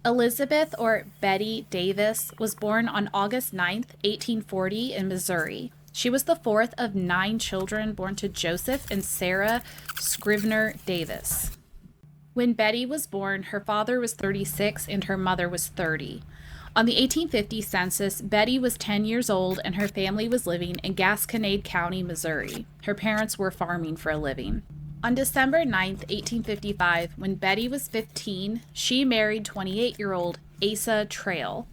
Elizabeth, or Betty Davis, was born on August 9th, 1840, in Missouri. She was the fourth of 9 children born to Joseph and Sarah Scrivener Davis. When Betty was born, her father was 36 and her mother was 30. On the 1850 census, Betty was 10 years old and her family was living in Gasconade County, Missouri. Her parents were farming for a living. On December 9th, 1855, when Betty was 15, she married 28-year-old Asa Trail.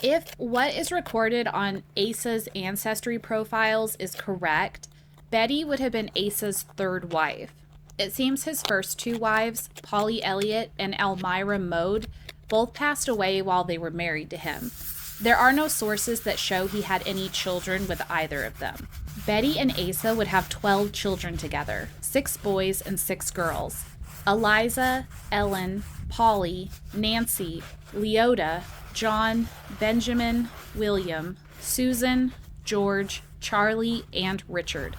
If what is recorded on Asa's ancestry profiles is correct, Betty would have been Asa's third wife. It seems his first 2 wives, Polly Elliott and Elmira Mode, both passed away while they were married to him. There are no sources that show he had any children with either of them. Betty and Asa would have 12 children together, 6 boys and 6 girls. Eliza, Ellen, Polly, Nancy, Leota, John, Benjamin, William, Susan, George, Charlie, and Richard.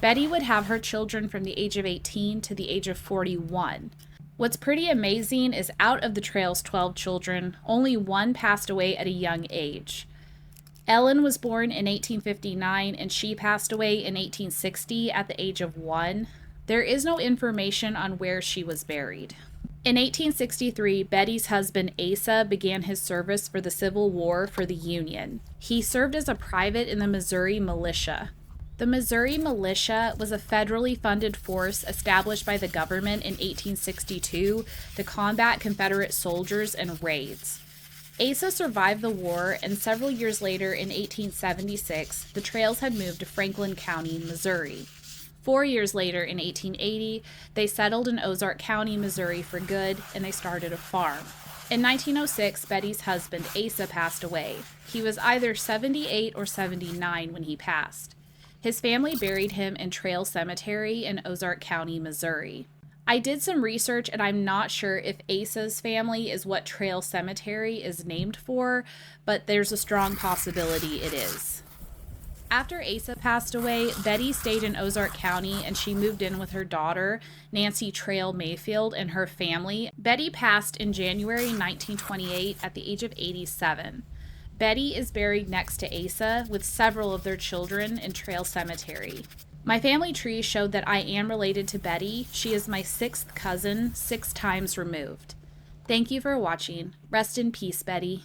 Betty would have her children from the age of 18 to the age of 41. What's pretty amazing is out of the Trail's 12 children, only 1 passed away at a young age. Ellen was born in 1859 and she passed away in 1860 at the age of 1. There is no information on where she was buried. In 1863, Betty's husband Asa began his service for the Civil War for the Union. He served as a private in the Missouri Militia. The Missouri Militia was a federally funded force established by the government in 1862 to combat Confederate soldiers and raids. Asa survived the war, and several years later in 1876, the Trails had moved to Franklin County, Missouri. 4 years later in 1880, they settled in Ozark County, Missouri for good, and they started a farm. In 1906, Betty's husband Asa passed away. He was either 78 or 79 when he passed. His family buried him in Trail Cemetery in Ozark County, Missouri. I did some research and I'm not sure if Asa's family is what Trail Cemetery is named for, but there's a strong possibility it is. After Asa passed away, Betty stayed in Ozark County and she moved in with her daughter, Nancy Trail Mayfield, and her family. Betty passed in January 1928 at the age of 87. Betty is buried next to Asa with several of their children in Trail Cemetery. My family tree showed that I am related to Betty. She is my 6th cousin, 6 times removed. Thank you for watching. Rest in peace, Betty.